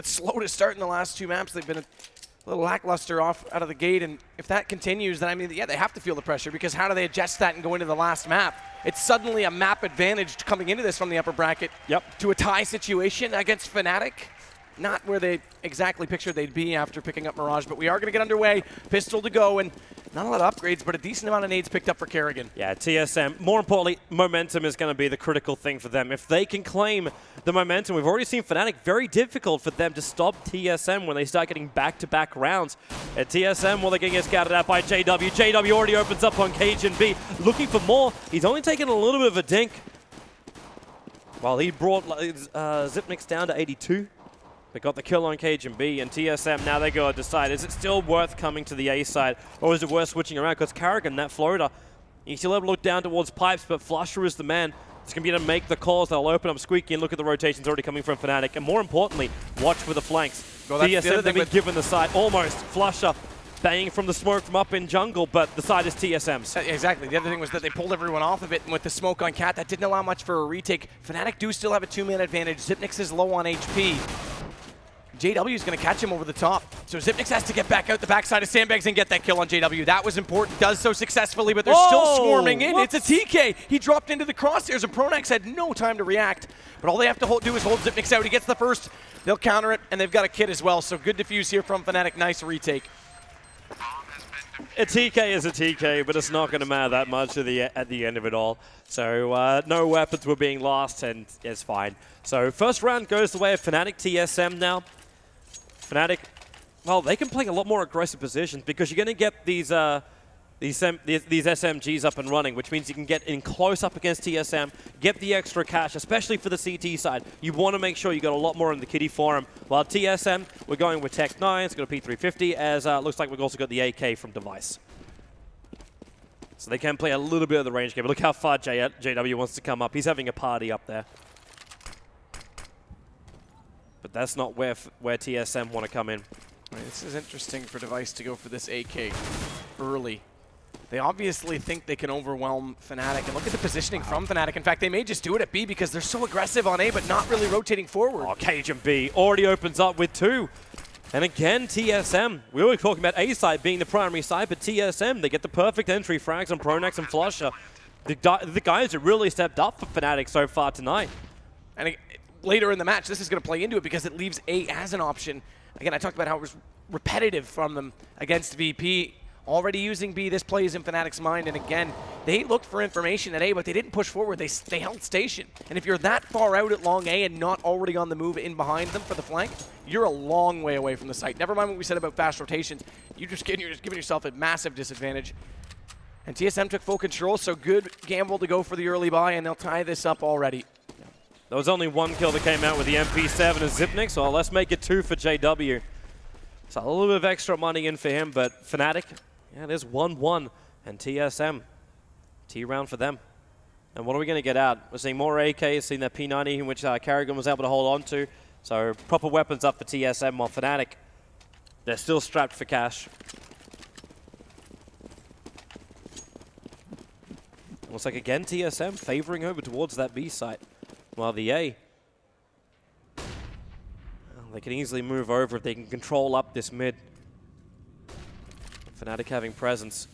bit slow to start in the last 2 maps. They've been a little lackluster out of the gate, and if that continues, then I mean, yeah, they have to feel the pressure, because how do they adjust that and go into the last map? It's suddenly a map advantage coming into this from the upper bracket to a tie situation against Fnatic. Not where they exactly pictured they'd be after picking up Mirage, but we are going to get underway. Pistol to go, and not a lot of upgrades, but a decent amount of nades picked up for Kerrigan. Yeah, TSM, more importantly, momentum is going to be the critical thing for them. If they can claim the momentum, we've already seen Fnatic, very difficult for them to stop TSM when they start getting back-to-back rounds. At TSM, well, they're going to get scouted out by JW. JW already opens up on Cajun B, looking for more. He's only taken a little bit of a dink. While he brought Zipnix down to 82. They got the kill on Cajun B, and TSM, now they got to decide, is it still worth coming to the A side, or is it worth switching around? Because Kerrigan, that floater, he's still able to look down towards pipes, but Flusher is the man. It's going to be able to make the calls. They'll open up Squeaky and look at the rotations already coming from Fnatic. And more importantly, watch for the flanks. Well, TSM, they've been given the side. Almost. Flusher banging from the smoke from up in jungle, but the side is TSM's. Exactly. The other thing was that they pulled everyone off of it, and with the smoke on Cat, that didn't allow much for a retake. Fnatic do still have a 2-man advantage. Zipnix is low on HP. JW is going to catch him over the top. So Zipnix has to get back out the backside of sandbags and get that kill on JW. That was important. Does so successfully, but they're still swarming in. It's a TK. He dropped into the crosshairs, and Pronax had no time to react. But all they have to do is hold Zipnix out. He gets the first. They'll counter it, and they've got a kit as well. So good defuse here from Fnatic. Nice retake. A TK is a TK, but it's not going to matter that much at the end of it all. So no weapons were being lost, and it's fine. So first round goes the way of Fnatic. TSM now. Fnatic, well, they can play a lot more aggressive positions because you're going to get these SMGs up and running, which means you can get in close up against TSM, get the extra cash, especially for the CT side. You want to make sure you got a lot more in the kitty for him. While TSM, we're going with Tech 9, it's got a P350, as looks like we've also got the AK from Device. So they can play a little bit of the range game. But look how far JW wants to come up. He's having a party up there. But that's not where TSM want to come in. This is interesting for Device to go for this AK early. They obviously think they can overwhelm Fnatic, and look at the positioning from Fnatic. In fact, they may just do it at B because they're so aggressive on A, but not really rotating forward. Oh, Cajun B already opens up with 2. And again, TSM. We were talking about A side being the primary side, but TSM, they get the perfect entry frags on Pronax and Flusher. The guys have really stepped up for Fnatic so far tonight. And later in the match, this is going to play into it because it leaves A as an option. Again, I talked about how it was repetitive from them against VP. Already using B, this plays in Fnatic's mind, and again, they looked for information at A, but they didn't push forward. They held station. And if you're that far out at long A and not already on the move in behind them for the flank, you're a long way away from the site. Never mind what we said about fast rotations. You're just giving yourself a massive disadvantage. And TSM took full control, so good gamble to go for the early buy, and they'll tie this up already. There was only 1 kill that came out with the MP7 and Zipnix, so let's make it 2 for JW. So a little bit of extra money in for him, but Fnatic, yeah, there's 1-1, and TSM, T-round for them. And what are we going to get out? We're seeing more AKs, seeing that P90, in which Kerrigan was able to hold on to. So proper weapons up for TSM, while Fnatic, they're still strapped for cash. Looks like, again, TSM favoring over towards that B site. While the A, they can easily move over if they can control up this mid. Fnatic having presence.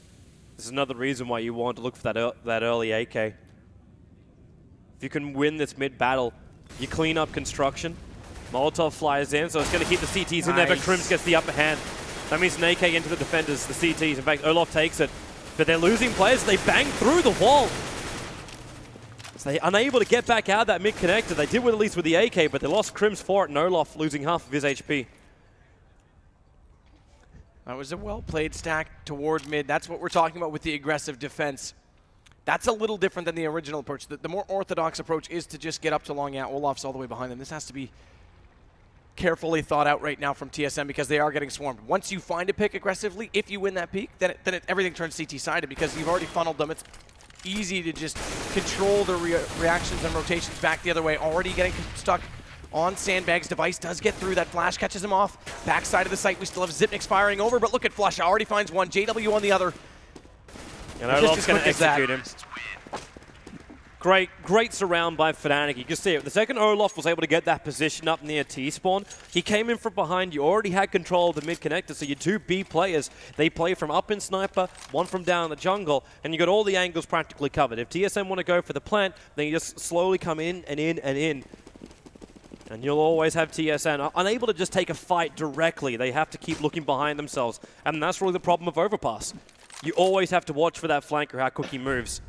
This is another reason why you want to look for that early AK. If you can win this mid battle, you clean up construction. Molotov flies in, so it's going to keep the CTs in there, but Crims gets the upper hand. That means an AK into the defenders, the CTs. In fact, Olaf takes it, but they're losing players. They bang through the wall. So they're unable to get back out of that mid-connector. They did with at least with the AK, but they lost Crims for it, and Olaf losing half of his HP. That was a well-played stack toward mid. That's what we're talking about with the aggressive defense. That's a little different than the original approach. The more orthodox approach is to just get up to long. Yeah, Olaf's all the way behind them. This has to be carefully thought out right now from TSM because they are getting swarmed. Once you find a pick aggressively, if you win that peak, then everything turns CT-sided because you've already funneled them. It's easy to just control the reactions and rotations back the other way. Already getting stuck on sandbags. Device does get through. That flash catches him off. Backside of the site, we still have Zipnix firing over, but look at Flush. Already finds one. JW on the other. And Olaf's going to execute him. Great surround by Fnatic. You can see it. The second Olaf was able to get that position up near T-spawn, he came in from behind. You already had control of the mid connector, so your two B players, they play from up in sniper, one from down in the jungle, and you got all the angles practically covered. If TSM want to go for the plant, then you just slowly come in and in and in. And you'll always have TSM unable to just take a fight directly. They have to keep looking behind themselves. And that's really the problem of Overpass. You always have to watch for that flanker, how quick he moves.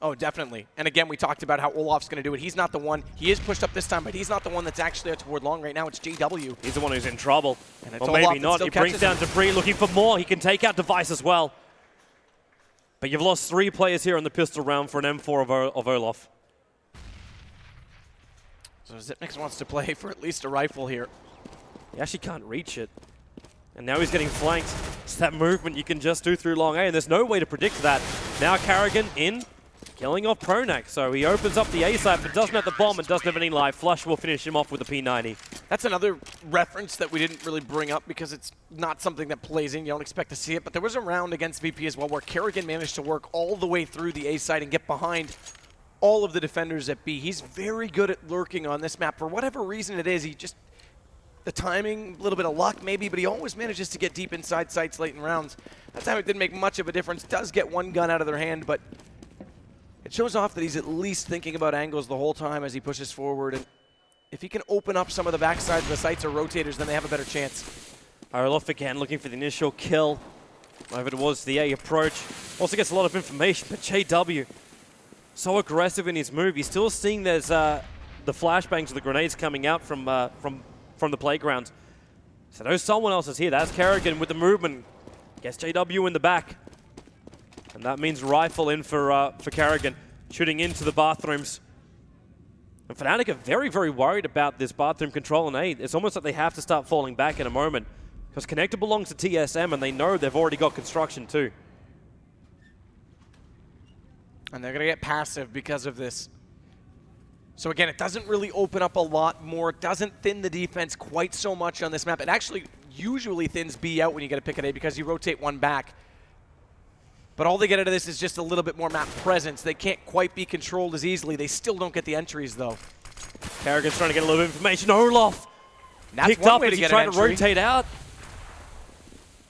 Oh, definitely. And again, we talked about how Olaf's going to do it. He's not the one. He is pushed up this time, but he's not the one that's actually out toward long right now. It's JW. He's the one who's in trouble. And Or maybe not. He brings down Debris looking for more. He can take out Device as well. But you've lost 3 players here on the pistol round for an M4 of Olaf. So Zipnix wants to play for at least a rifle here. He actually can't reach it. And now he's getting flanked. It's that movement you can just do through long A, and there's no way to predict that. Now Karrigan in, killing off Pronax. So he opens up the A side, but doesn't have the bomb and doesn't have any life. Flush will finish him off with the P90. That's another reference that we didn't really bring up because it's not something that plays in. You don't expect to see it, but there was a round against VP as well where Karrigan managed to work all the way through the A side and get behind all of the defenders at B. He's very good at lurking on this map. For whatever reason it is, he just, the timing, a little bit of luck maybe, but he always manages to get deep inside sights late in rounds. That time it didn't make much of a difference. Does get one gun out of their hand, but it shows off that he's at least thinking about angles the whole time as he pushes forward. And if he can open up some of the backsides of the sights or rotators, then they have a better chance. Olaf again looking for the initial kill. Over towards the A approach. Also gets a lot of information, but JW so aggressive in his move. He's still seeing there's the flashbangs of the grenades coming out from the playground. So there's someone else is here. That's Karrigan with the movement. Gets JW in the back. And that means rifle in for Karrigan, shooting into the bathrooms. And Fnatic are very, very worried about this bathroom control in A. It's almost like they have to start falling back in a moment. Because Connector belongs to TSM, and they know they've already got construction too. And they're going to get passive because of this. So again, it doesn't really open up a lot more. It doesn't thin the defense quite so much on this map. It actually usually thins B out when you get a pick at A because you rotate one back. But all they get out of this is just a little bit more map presence. They can't quite be controlled as easily. They still don't get the entries, though. Karrigan's trying to get a little information. Olaf picked up as he tried to rotate out.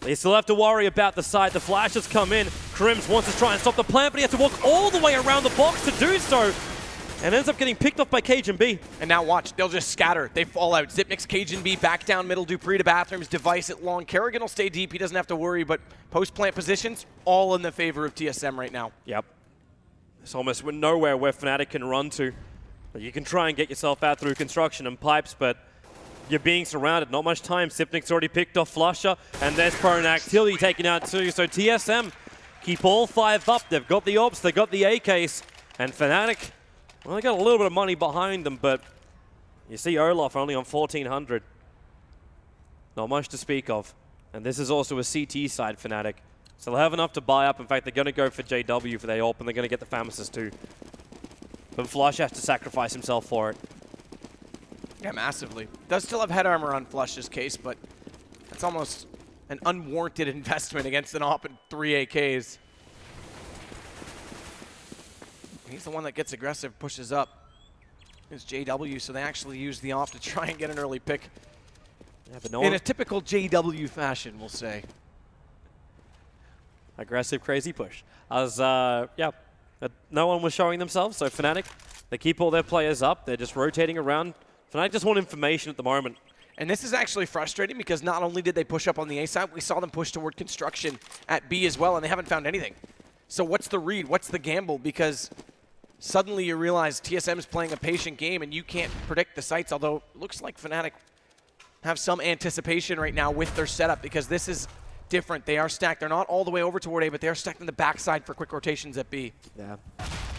They still have to worry about the side. The flashes come in. Crims wants to try and stop the plant, but he has to walk all the way around the box to do so. And ends up getting picked off by Cajun-B. And now watch, they'll just scatter. They fall out. Zipnix, Cajun-B, back down middle, Dupree to bathrooms, Device at long. Karrigan will stay deep, he doesn't have to worry, but post-plant positions, all in the favor of TSM right now. Yep. It's almost nowhere where Fnatic can run to. You can try and get yourself out through construction and pipes, but you're being surrounded. Not much time. Zipnix's already picked off Flusher, and there's Pronax. Tilly taken out too, so TSM keep all 5 up. They've got the ops, they've got the AKs, and Fnatic, well, they got a little bit of money behind them, but you see Olaf only on 1,400. Not much to speak of. And this is also a CT side Fnatic. So they'll have enough to buy up. In fact, they're going to go for JW for their AWP, and they're going to get the Pharmacist too. But Flush has to sacrifice himself for it. Yeah, massively. Does still have head armor on Flush's case, but that's almost an unwarranted investment against an AWP and 3 AKs. He's the one that gets aggressive, pushes up. It's JW, so they actually use the AWP to try and get an early pick. Yeah, but no in a typical JW fashion, we'll say. Aggressive, crazy push. No one was showing themselves, so Fnatic, they keep all their players up. They're just rotating around. Fnatic just want information at the moment. And this is actually frustrating because not only did they push up on the A side, we saw them push toward construction at B as well, and they haven't found anything. So what's the read? What's the gamble? Because suddenly you realize TSM is playing a patient game and you can't predict the sites, although it looks like Fnatic have some anticipation right now with their setup because this is different. They are stacked. They're not all the way over toward A, but they are stacked in the backside for quick rotations at B. Yeah.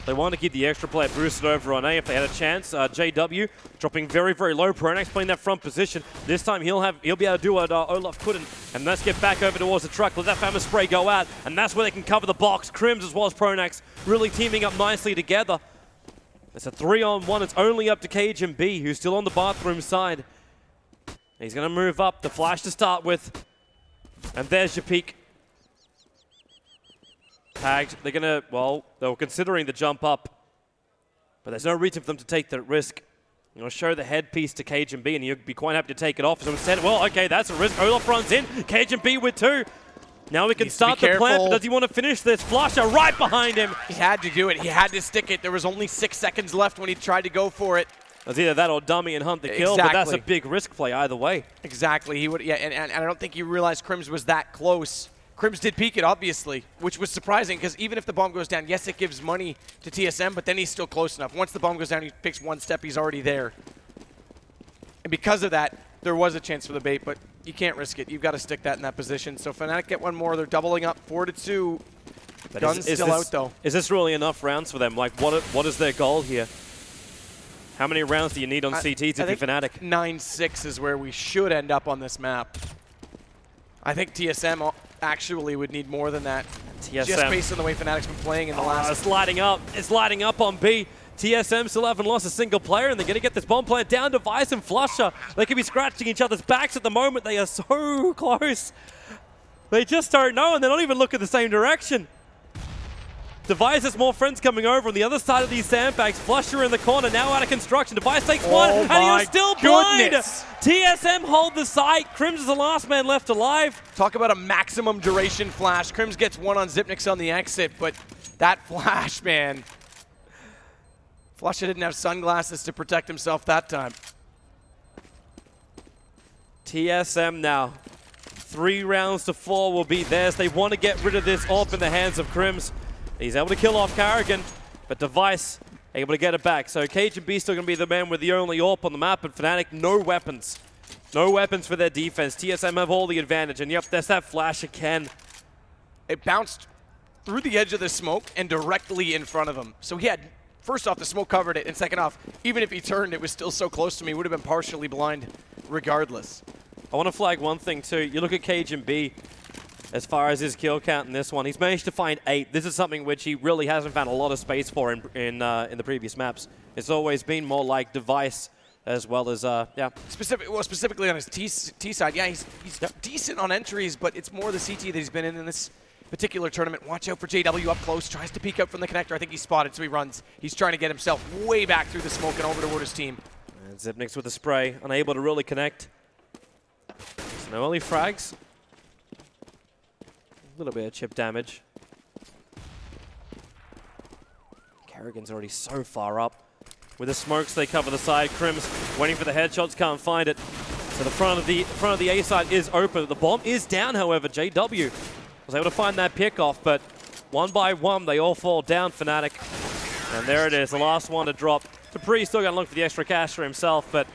They want to keep the extra player boosted over on A if they had a chance. JW dropping very, very low. Pronax playing that front position. This time he'll be able to do what Olaf couldn't. And let's get back over towards the truck. Let that Famous Spray go out. And that's where they can cover the box. Crims as well as Pronax really teaming up nicely together. It's a 3-on-1. It's only up to Cajun-B, who's still on the bathroom side. He's going to move up. The flash to start with. And there's your peak. Tagged. They're going to, well, they were considering the jump up, but there's no reason for them to take that risk. You know, show the headpiece to Cajun B, and you'd be quite happy to take it off. So instead, well, okay, that's a risk. Olaf runs in. Cajun B with 2. Now we can start the plant, but does he want to finish this? Flusher right behind him. He had to do it. He had to stick it. There was only 6 seconds left when he tried to go for it. It was either that or dummy and hunt the kill, but that's a big risk play either way. Exactly. He would, yeah, and I don't think he realized Crims was that close. Crims did peek it, obviously, which was surprising because even if the bomb goes down, yes, it gives money to TSM, but then he's still close enough. Once the bomb goes down, he picks 1 step, he's already there. And because of that, there was a chance for the bait, but you can't risk it. You've got to stick that in that position. So Fnatic get 1 more. They're doubling up 4-2. Gun's still out, though. Is this really enough rounds for them? Like, what is their goal here? How many rounds do you need on CT to be Fnatic? 9-6 is where we should end up on this map. I think TSM actually would need more than that. TSM. Just based on the way Fnatic's been playing in the last... It's lighting up. It's lighting up on B. TSM still haven't lost a single player, and they're going to get this bomb plant down. Device and Flusher. They could be scratching each other's backs at the moment. They are so close. They just don't know, and they're not even looking the same direction. Device has more friends coming over on the other side of these sandbags. Flusher in the corner, now out of construction. Device takes 1, and he is still blind. TSM hold the site. Crims is the last man left alive. Talk about a maximum duration flash. Crims gets 1 on Xyp9x on the exit, but that flash, man. Flusher didn't have sunglasses to protect himself that time. TSM now. 3 rounds to 4 will be theirs. They want to get rid of this AWP in the hands of Crims. He's able to kill off Karrigan, but Device able to get it back. So Cajun B still going to be the man with the only AWP on the map, and Fnatic, no weapons. No weapons for their defense. TSM have all the advantage, and yep, there's that flash again. It bounced through the edge of the smoke and directly in front of him. So he had, first off, the smoke covered it, and second off, even if he turned, it was still so close to me, he would have been partially blind regardless. I want to flag one thing too. You look at Cajun B, as far as his kill count in this one, he's managed to find 8. This is something which he really hasn't found a lot of space for in the previous maps. It's always been more like Device as well as, yeah. Specifically on his T side, yeah, he's decent on entries, but it's more the CT that he's been in this particular tournament. Watch out for JW up close, tries to peek out from the connector. I think he's spotted, so he runs. He's trying to get himself way back through the smoke and over toward his team. And Xyp9x with the spray, unable to really connect. So no early frags. A little bit of chip damage. Karrigan's already so far up. With the smokes, they cover the side. Crims waiting for the headshots, can't find it. So the front of the A side is open. The bomb is down, however. JW was able to find that pickoff, but 1 by 1, they all fall down, Fnatic. And there it is, the last one to drop. Dupree still got to look for the extra cash for himself, but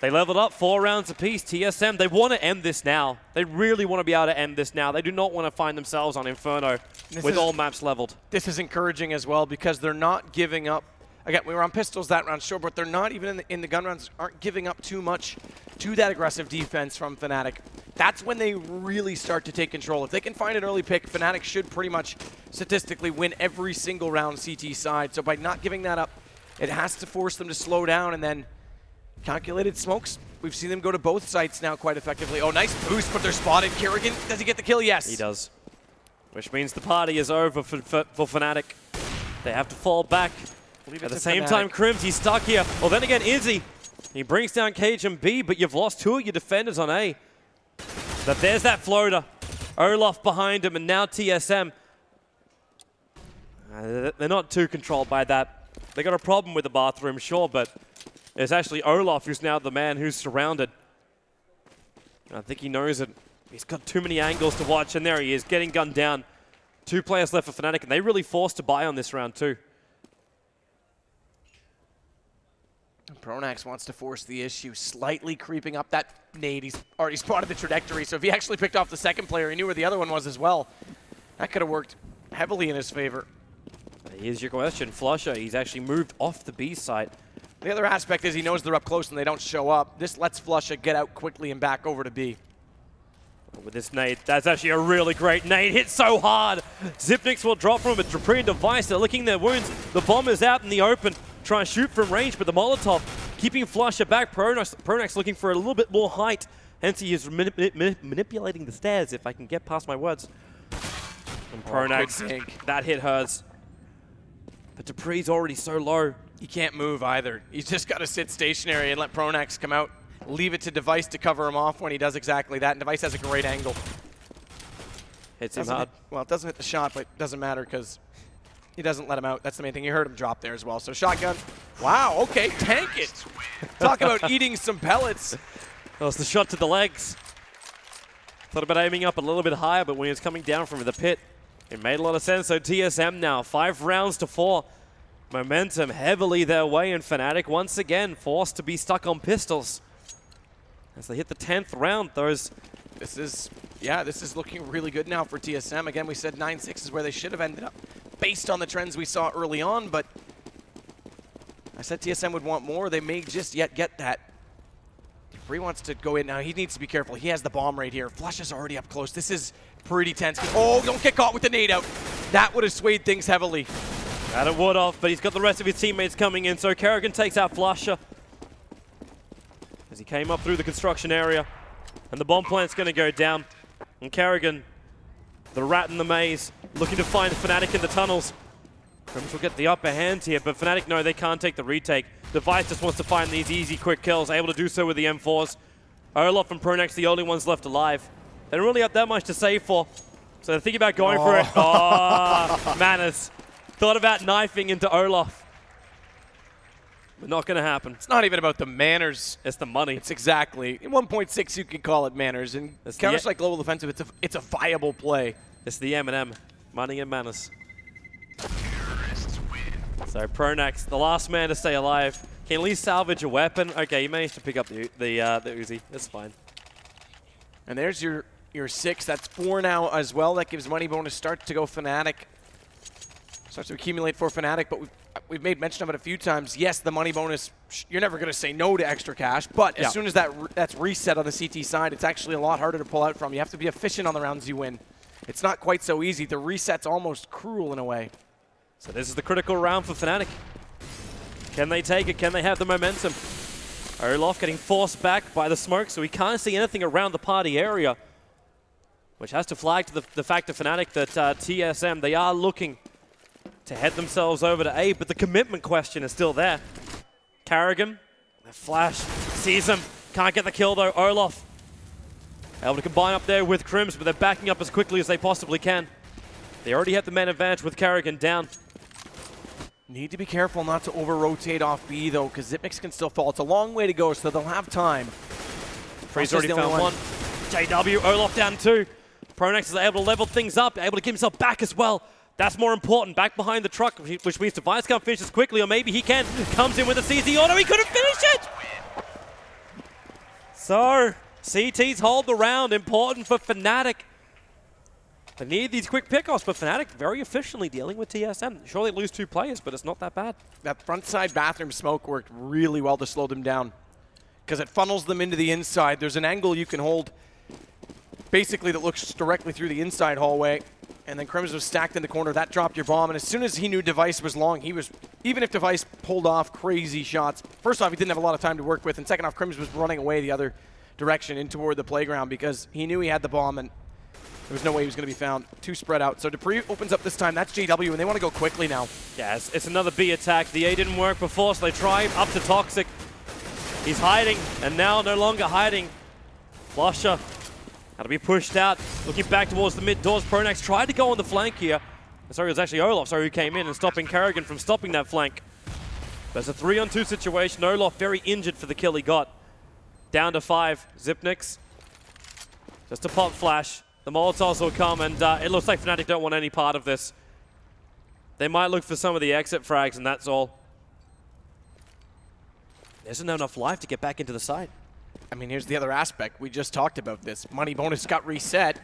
they leveled up 4 rounds apiece. TSM, they want to end this now. They really want to be able to end this now. They do not want to find themselves on Inferno with all maps leveled. This is encouraging as well because they're not giving up. Again, we were on pistols that round, sure, but they're not even in the gun rounds, aren't giving up too much to that aggressive defense from Fnatic. That's when they really start to take control. If they can find an early pick, Fnatic should pretty much statistically win every single round CT side. So by not giving that up, it has to force them to slow down, and then calculated smokes. We've seen them go to both sites now quite effectively. Oh, nice boost, but they're spotted. Karrigan, does he get the kill? Yes. He does. Which means the party is over for Fnatic. They have to fall back. At the same time, Crims, he's stuck here. Well, then again, Izzy. He brings down Cajun B, but you've lost 2 of your defenders on A. But there's that floater. Olaf behind him, and now TSM. They're not too controlled by that. They got a problem with the bathroom, sure, but it's actually Olaf who's now the man who's surrounded. I think he knows it. He's got too many angles to watch, and there he is, getting gunned down. 2 players left for Fnatic, and they really forced to buy on this round too. Pronax wants to force the issue, slightly creeping up that nade. He's already spotted the trajectory, so if he actually picked off the second player, he knew where the other one was as well. That could have worked heavily in his favor. Here's your question. Flusher, he's actually moved off the B site. The other aspect is he knows they're up close and they don't show up. This lets Flusher get out quickly and back over to B. With this nade, that's actually a really great nade. Hit so hard. Xyp9x will drop from him, but Dupree and Device, they're licking their wounds. The bomb is out in the open. Try and shoot from range, but the Molotov keeping Flusher back. Pronax looking for a little bit more height. Hence he is manipulating the stairs, if I can get past my words. And Pronax, that hit hurts. But Dupree's already so low. He can't move either. He's just got to sit stationary and let Pronax come out. Leave it to Device to cover him off when he does exactly that. And Device has a great angle. Hits him hard. Well, it doesn't hit the shot, but it doesn't matter because he doesn't let him out. That's the main thing. You heard him drop there as well. So shotgun. Wow, okay, tank it. Talk about eating some pellets. That was the shot to the legs. Thought about aiming up a little bit higher, but when he was coming down from the pit, it made a lot of sense. So TSM now, 5 rounds to 4. Momentum heavily their way, and Fnatic once again forced to be stuck on pistols. As they hit the 10th round, This is looking really good now for TSM. Again, we said 9-6 is where they should have ended up based on the trends we saw early on, but I said TSM would want more. They may just yet get that. Bree wants to go in now. He needs to be careful. He has the bomb right here. Flush is already up close. This is pretty tense. Oh, don't get caught with the nade out. That would have swayed things heavily. That it would have, but he's got the rest of his teammates coming in, so Kerrigan takes out Flusher as he came up through the construction area, and the bomb plant's going to go down. And Kerrigan, the rat in the maze, looking to find Fnatic in the tunnels. Crims will get the upper hand here, but Fnatic, no, they can't take the retake. Device just wants to find these easy, quick kills, able to do so with the M4s. Olaf and Pronax, the only ones left alive. They don't really have that much to save for, so they're thinking about going for it. Oh, Manners. Thought about knifing into Olaf. But not going to happen. It's not even about the manners. It's the money. It's exactly. In 1.6, you could call it manners. And Counter-Strike Global Offensive, it's a viable play. It's the M&M. Money and manners. So Pronax, the last man to stay alive. Can at least salvage a weapon. Okay, he managed to pick up the Uzi. That's fine. And there's your 6. That's 4 now as well. That gives money bonus start to go Fnatic. Starts to accumulate for Fnatic, but we've made mention of it a few times. Yes, the money bonus, you're never going to say no to extra cash, but as soon as that's reset on the CT side, it's actually a lot harder to pull out from. You have to be efficient on the rounds you win. It's not quite so easy. The reset's almost cruel in a way. So this is the critical round for Fnatic. Can they take it? Can they have the momentum? Olaf getting forced back by the smoke, so we can't see anything around the party area, which has to flag to the fact to Fnatic that TSM, they are looking to head themselves over to A, but the commitment question is still there. Kerrigan, the flash, sees him, can't get the kill though. Olaf able to combine up there with Crims, but they're backing up as quickly as they possibly can. They already have the man advantage with Kerrigan down. Need to be careful not to over-rotate off B though, because Zipmix can still fall. It's a long way to go, so they'll have time. Freeze already found one. JW, Olaf down 2. Pronax is able to level things up, able to get himself back as well. That's more important. Back behind the truck, which means Device can't finish this quickly, or maybe he can. Comes in with a CT auto. He couldn't finish it! So, CTs hold the round. Important for Fnatic. They need these quick pickoffs, but Fnatic very efficiently dealing with TSM. Sure, they lose 2 players, but it's not that bad. That front side bathroom smoke worked really well to slow them down because it funnels them into the inside. There's an angle you can hold basically that looks directly through the inside hallway. And then Crims was stacked in the corner. That dropped your bomb. And as soon as he knew Device was long, even if Device pulled off crazy shots, first off, he didn't have a lot of time to work with. And second off, Crims was running away the other direction in toward the playground because he knew he had the bomb and there was no way he was going to be found. 2 spread out. So Dupree opens up this time. That's JW, and they want to go quickly now. Yeah, it's another B attack. The A didn't work before, so they try up to Toxic. He's hiding, and now no longer hiding. Flusher had to be pushed out, looking back towards the mid doors. Pronax tried to go on the flank here. Sorry, it was actually Olaf, who came in and stopping Kerrigan from stopping that flank. There's a 3-on-2 situation. Olaf very injured for the kill he got. Down to 5. Zipnix. Just a pop flash. The Molotovs will come, and it looks like Fnatic don't want any part of this. They might look for some of the exit frags, and that's all. There isn't enough life to get back into the side. I mean, here's the other aspect. We just talked about this. Money bonus got reset.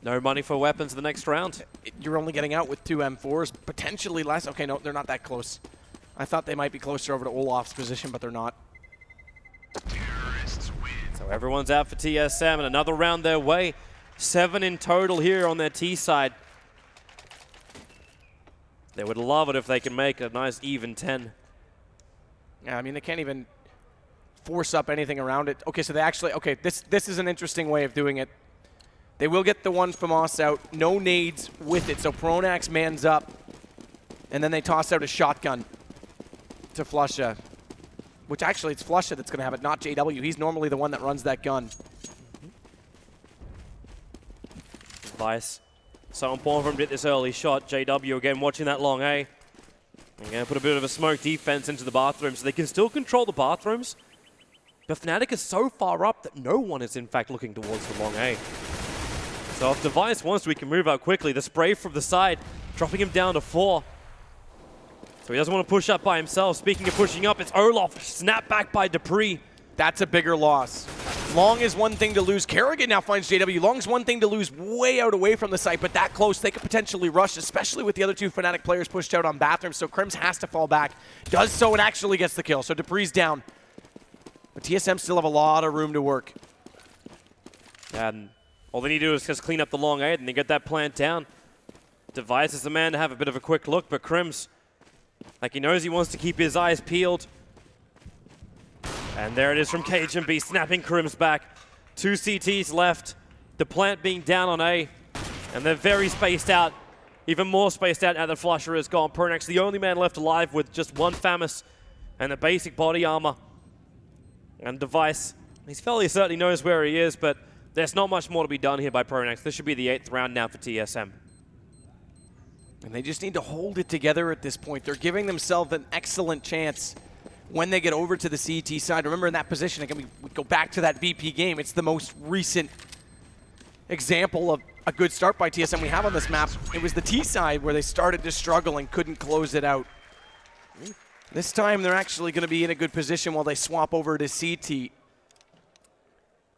No money for weapons the next round. You're only getting out with 2 M4s, potentially less. Okay, no, they're not that close. I thought they might be closer over to Olaf's position, but they're not. So everyone's out for TSM, and another round their way. 7 in total here on their T side. They would love it if they can make a nice even 10. Yeah, I mean, they can't even force up anything around it. Okay, so they actually, okay, this is an interesting way of doing it. They will get the one from us out. No nades with it, so Pronax mans up. And then they toss out a shotgun to Flusha. Which actually, it's Flusha that's going to have it, not JW. He's normally the one that runs that gun. Vice. So important for him to get this early shot. JW again watching that long A. They're going to put a bit of a smoke defense into the bathrooms. So they can still control the bathrooms. But Fnatic is so far up that no one is in fact looking towards the long A. So if Device wants to, we can move out quickly. The spray from the side, dropping him down to 4. So he doesn't want to push up by himself. Speaking of pushing up, it's Olaf. Snap back by Dupree. That's a bigger loss. Long is one thing to lose. Kerrigan now finds JW. Long's one thing to lose way out away from the site, but that close, they could potentially rush, especially with the other 2 Fnatic players pushed out on bathrooms. So Crims has to fall back. Does so and actually gets the kill. So Dupree's down. But TSM still have a lot of room to work. And all they need to do is just clean up the long A and they get that plant down. Device is the man to have a bit of a quick look, but Crims, like he knows he wants to keep his eyes peeled. And there it is from KGB, snapping Crims back. 2 CTs left. The plant being down on A. And they're very spaced out. Even more spaced out now that Flusher is gone. Pronax, the only man left alive with just 1 FAMAS and the basic body armor. And Device, he's fairly certain he knows where he is, but there's not much more to be done here by Pronax. This should be the 8th round now for TSM. And they just need to hold it together at this point. They're giving themselves an excellent chance when they get over to the CT side. Remember, in that position, again, we go back to that VP game. It's the most recent example of a good start by TSM we have on this map. It was the T side where they started to struggle and couldn't close it out. This time, they're actually going to be in a good position while they swap over to CT.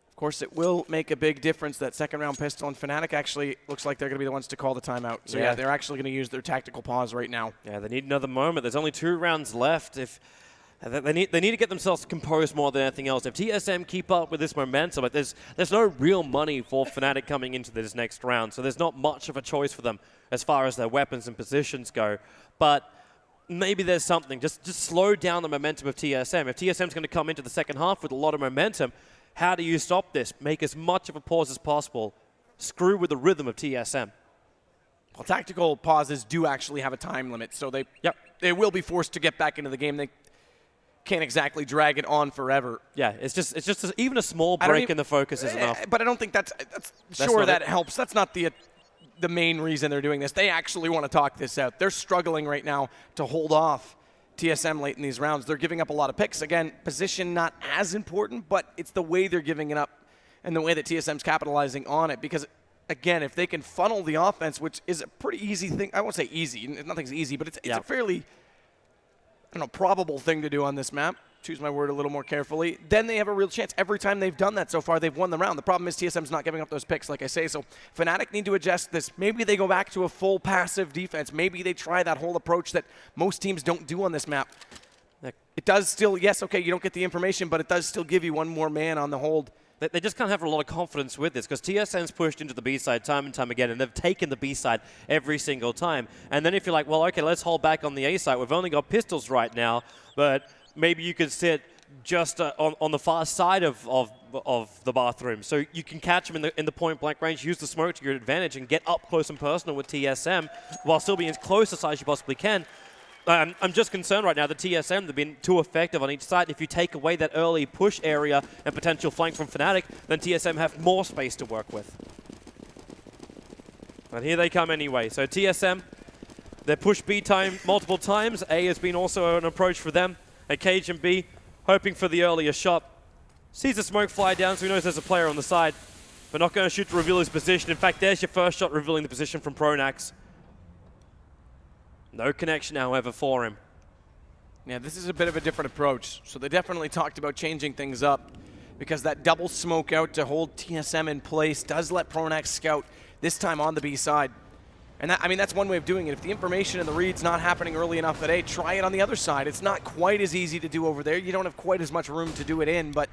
Of course, it will make a big difference. That second round pistol, and Fnatic actually looks like they're going to be the ones to call the timeout. So yeah, they're actually going to use their tactical pause right now. Yeah, they need another moment. There's only 2 rounds left. If they need to get themselves composed more than anything else. If TSM keep up with this momentum, but there's no real money for Fnatic coming into this next round, so there's not much of a choice for them as far as their weapons and positions go. But maybe there's something. Just slow down the momentum of TSM. If TSM's going to come into the second half with a lot of momentum, how do you stop this? Make as much of a pause as possible. Screw with the rhythm of TSM. Well, tactical pauses do actually have a time limit, so they will be forced to get back into the game. They can't exactly drag it on forever. Yeah, it's just even a small break in the focus is enough. But I don't think that's sure that helps. That's not the main reason they're doing this. They actually want to talk this out. They're struggling right now to hold off TSM late in these rounds. They're giving up a lot of picks. Again, position not as important, but it's the way they're giving it up and the way that TSM's capitalizing on it. Because, again, if they can funnel the offense, which is a pretty easy thing. I won't say easy. Nothing's easy, but it's a fairly, probable thing to do on this map. Choose my word a little more carefully. Then they have a real chance. Every time they've done that so far, they've won the round. The problem is TSM's not giving up those picks, like I say. So Fnatic need to adjust this. Maybe they go back to a full passive defense. Maybe they try that whole approach that most teams don't do on this map. It does still, yes, okay, you don't get the information, but it does still give you one more man on the hold. They just can't have a lot of confidence with this because TSM's pushed into the B-side time and time again, and they've taken the B-side every single time. And then if you're like, well, okay, let's hold back on the A-side. We've only got pistols right now, but maybe you could sit just on the far side of the bathroom. So you can catch them in the point-blank range, use the smoke to your advantage, and get up close and personal with TSM while still being as close as you possibly can. I'm just concerned right now that TSM, they've been too effective on each side. If you take away that early push area and potential flank from Fnatic, then TSM have more space to work with. And here they come anyway. So TSM, they push B time multiple times. A has been also an approach for them. At Cage and B, hoping for the earlier shot. Sees the smoke fly down, so he knows there's a player on the side, but not going to shoot to reveal his position. In fact, there's your first shot revealing the position from Pronax. No connection, however, for him. Yeah, this is a bit of a different approach. So they definitely talked about changing things up because that double smoke out to hold TSM in place does let Pronax scout, this time on the B side. And that's one way of doing it. If the information and the read's not happening early enough at A, try it on the other side. It's not quite as easy to do over there. You don't have quite as much room to do it in, but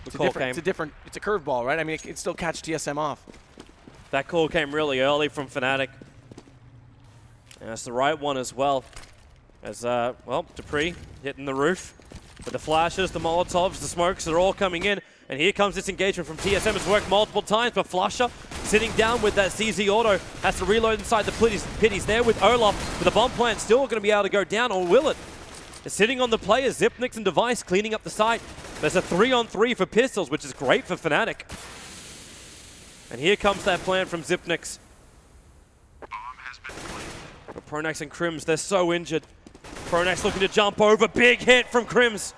it's a curveball, right? It can still catch TSM off. That call came really early from Fnatic. And that's the right one as well. As, Dupree hitting the roof. But the flashes, the molotovs, the smokes, they're all coming in. And here comes this engagement from TSM. It's worked multiple times, but Flusher sitting down with that CZ auto. Has to reload inside the pit. He's there with Olaf. But the bomb plant still going to be able to go down, or will it? It's sitting on the players. Zipnix and Device cleaning up the site. There's a 3-on-3 for pistols, which is great for Fnatic. And here comes that plan from Zipnix. But Pronax and Crims, they're so injured. Pronax looking to jump over. Big hit from Crims.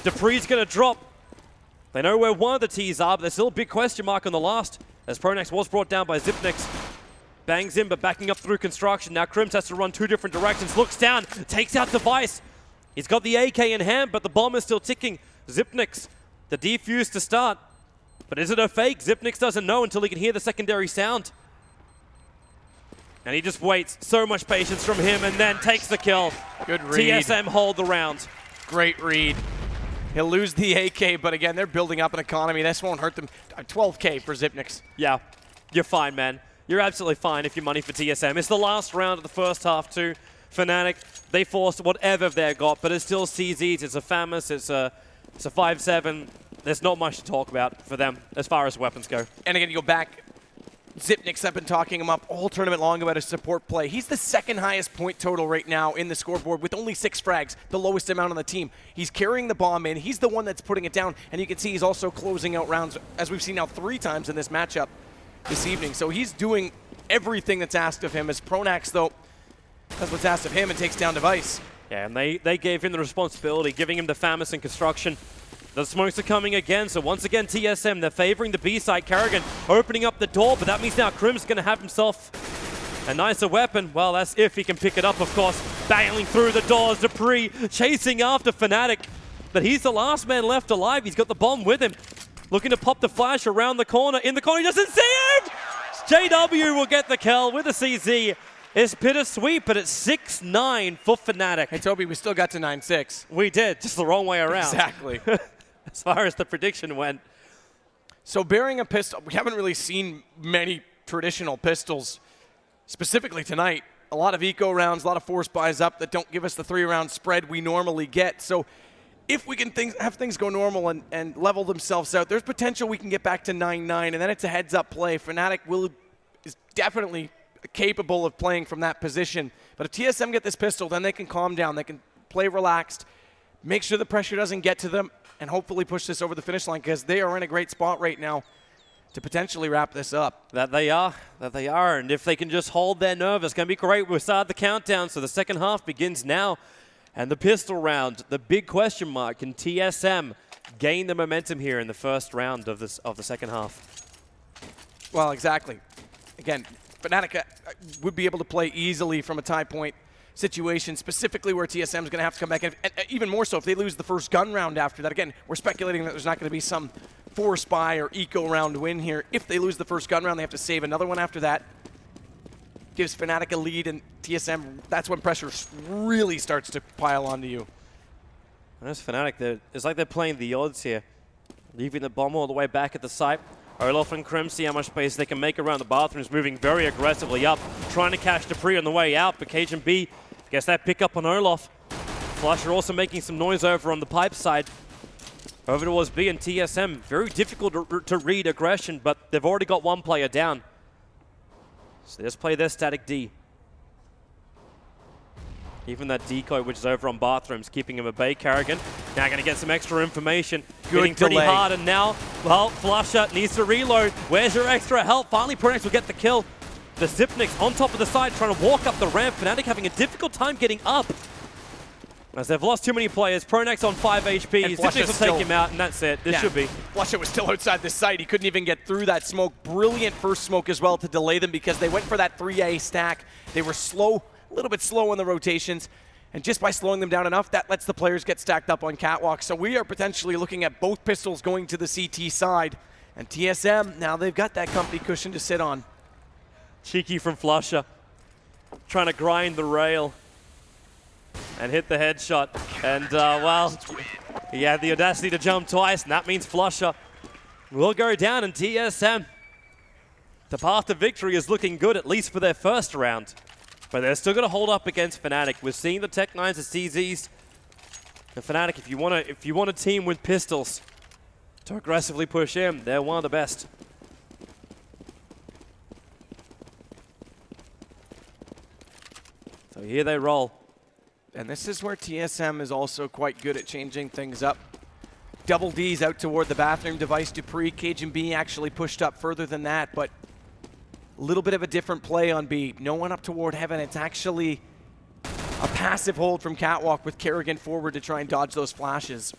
Dupree's going to drop. They know where one of the T's are, but there's still a big question mark on the last, as Pronax was brought down by Zipnix. Bangs in, but backing up through construction. Now Crims has to run 2 different directions. Looks down, takes out Device. He's got the AK in hand, but the bomb is still ticking. Zipnix, the defuse to start. But is it a fake? Zipnix doesn't know until he can hear the secondary sound. And he just waits. So much patience from him, and then takes the kill. Good read. TSM hold the round. Great read. He'll lose the AK, but again, they're building up an economy. This won't hurt them. 12K for Zipnix. Yeah, you're fine, man. You're absolutely fine if you're money for TSM. It's the last round of the first half too. Fnatic, they forced whatever they've got, but it's still CZs. It's a FAMAS. It's a 5-7. There's not much to talk about for them as far as weapons go. And again, you go back. Zipnix have been talking him up all tournament long about his support play. He's the second highest point total right now in the scoreboard with only 6 frags, the lowest amount on the team. He's carrying the bomb in. He's the one that's putting it down. And you can see he's also closing out rounds, as we've seen now 3 times in this matchup this evening. So he's doing everything that's asked of him. As Pronax, though, that's what's asked of him and takes down Device. Yeah, and they gave him the responsibility, giving him the FAMAS and construction. The smokes are coming again, so once again TSM, they're favoring the B-side. Karrigan opening up the door, but that means now Crim's going to have himself a nicer weapon. Well, that's if he can pick it up, of course. Battling through the doors, Dupree chasing after Fnatic. But he's the last man left alive. He's got the bomb with him. Looking to pop the flash around the corner. In the corner, he doesn't see him! JW will get the kill with the CZ. It's bittersweet, but it's 6-9 for Fnatic. Hey, Toby, we still got to 9-6. We did, just the wrong way around. Exactly. As far as the prediction went. So bearing a pistol, we haven't really seen many traditional pistols, specifically tonight. A lot of eco rounds, a lot of force buys up that don't give us the 3-round spread we normally get. So if we can have things go normal and level themselves out, there's potential we can get back to 9-9, and then it's a heads-up play. Fnatic is definitely capable of playing from that position. But if TSM get this pistol, then they can calm down. They can play relaxed, make sure the pressure doesn't get to them, and hopefully push this over the finish line, because they are in a great spot right now to potentially wrap this up. That they are. And if they can just hold their nerve, it's going to be great. We'll start the countdown, so the second half begins now. And the pistol round, the big question mark, can TSM gain the momentum here in the first round of the second half? Well, exactly. Again, Fnatic would be able to play easily from a tie point situation, specifically where TSM is going to have to come back in. And even more so if they lose the first gun round after that. Again, we're speculating that there's not going to be some force buy or eco round win here. If they lose the first gun round, they have to save another one after that. Gives Fnatic a lead, and TSM, that's when pressure really starts to pile onto you. And as Fnatic, it's like they're playing the odds here. Leaving the bomb all the way back at the site. Olaf and Crim see how much space they can make around the bathrooms, moving very aggressively up, trying to catch Dupree on the way out, but Cajun B gets that pick up on Olaf. Flusher also making some noise over on the pipe side. Over towards B and TSM, very difficult to read aggression, but they've already got one player down. So let's play their static D. Even that decoy, which is over on bathrooms, keeping him at bay. Karrigan now going to get some extra information. Hitting pretty hard, and now, well, Flusher needs to reload. Where's your extra help? Finally, Pronax will get the kill. The Zipnix on top of the side, trying to walk up the ramp. Fnatic having a difficult time getting up. As they've lost too many players. Pronax on 5 HP. Zipnix will take him out, and that's it. This should be. Flusher was still outside the site. He couldn't even get through that smoke. Brilliant first smoke as well to delay them, because they went for that 3A stack. They were slow. A little bit slow on the rotations, and just by slowing them down enough, that lets the players get stacked up on catwalk. So we are potentially looking at both pistols going to the CT side, and TSM, now they've got that comfy cushion to sit on. Cheeky from Flusher, trying to grind the rail and hit the headshot. And, well, he had the audacity to jump twice, and that means Flusher will go down, and TSM, the path to victory is looking good, at least for their first round. But they're still going to hold up against Fnatic. We're seeing the Tech 9s, the CZs. And Fnatic, if you want a team with pistols to aggressively push in, they're one of the best. So here they roll. And this is where TSM is also quite good at changing things up. Double D's out toward the bathroom device. Dupree, Cajun B actually pushed up further than that, but a little bit of a different play on B. No one up toward Heaven. It's actually a passive hold from Catwalk with Kerrigan forward to try and dodge those flashes.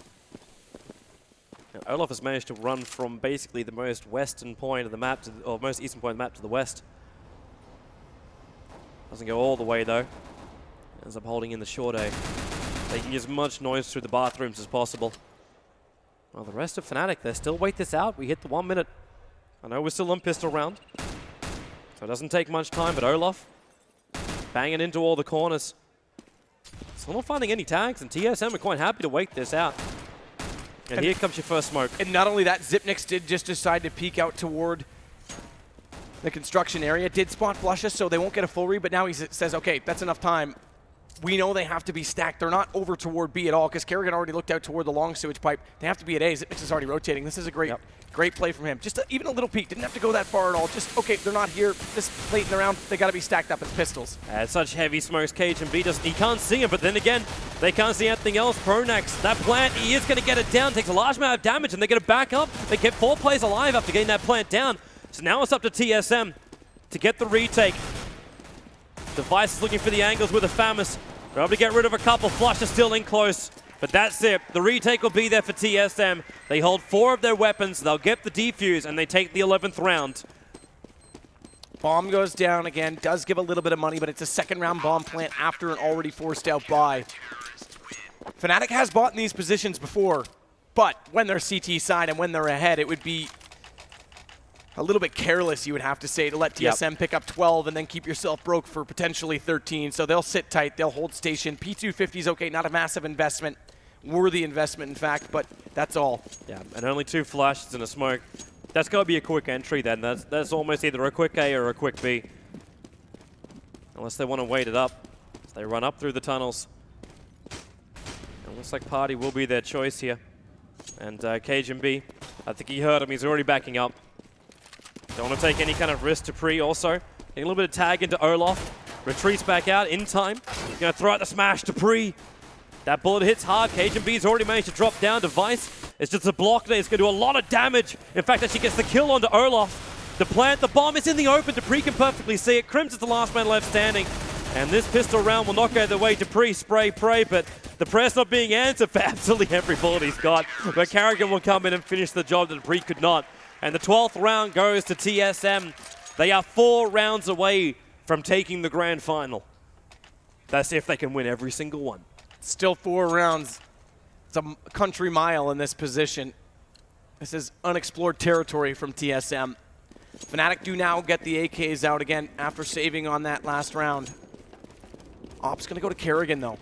Now, Olaf has managed to run from basically the most western point of the map, or most eastern point of the map to the west. Doesn't go all the way though. Ends up holding in the short A, making as much noise through the bathrooms as possible. Well, the rest of Fnatic, they still wait this out. We hit the 1 minute. I know we're still on pistol round, so it doesn't take much time, but Olaf banging into all the corners. Still not finding any tags, and TSM are quite happy to wait this out. And here comes your first smoke. And not only that, Zipnix did just decide to peek out toward the construction area. Did spot flushes, so they won't get a full read, but now he says, okay, that's enough time. We know they have to be stacked. They're not over toward B at all, because Kerrigan already looked out toward the long sewage pipe. They have to be at A. Zipnix is already rotating. This is a great great play from him. Just even a little peek. Didn't have to go that far at all. Just, okay, they're not here this late in the round. They got to be stacked up as pistols. Such heavy smokes, Cajun B doesn't, he can't see him, but then again, they can't see anything else. Pronax, that plant, he is going to get it down. Takes a large amount of damage, and they're going to back up. They kept 4 players alive after getting that plant down. So now it's up to TSM to get the retake. Device is looking for the angles with a Famus. They're able to get rid of a couple. Flush is still in close, but that's it. The retake will be there for TSM. They hold 4 of their weapons. They'll get the defuse, and they take the 11th round. Bomb goes down again. Does give a little bit of money, but it's a second round bomb plant after an already forced out buy. Fnatic has bought in these positions before, but when they're CT side and when they're ahead, it would be a little bit careless, you would have to say, to let TSM pick up 12 and then keep yourself broke for potentially 13. So they'll sit tight, they'll hold station. P250 is okay, not a massive investment. Worthy investment, in fact, but that's all. Yeah, and only 2 flashes and a smoke. That's got to be a quick entry then. That's almost either a quick A or a quick B. Unless they want to wait it up. So they run up through the tunnels. It looks like Party will be their choice here. And Cajun B, I think he heard him, he's already backing up. Don't want to take any kind of risk to Pre also. Getting a little bit of tag into Olaf. Retreats back out in time. He's going to throw out the smash to Pre. That bullet hits hard. Cajun B's already managed to drop down. Device, it's just a block there. It's going to do a lot of damage. In fact, actually gets the kill onto Olaf. The plant, the bomb is in the open. Dupree can perfectly see it. Crims is the last man left standing. And this pistol round will not go the way Dupree spray pray, but the prayer's not being answered for absolutely every bullet he's got. But Kerrigan will come in and finish the job that Dupree could not. And the 12th round goes to TSM. They are 4 rounds away from taking the grand final. That's if they can win every single one. Still 4 rounds. It's a country mile in this position. This is unexplored territory from TSM. Fnatic do now get the AKs out again after saving on that last round. Op's going to go to Kerrigan, though.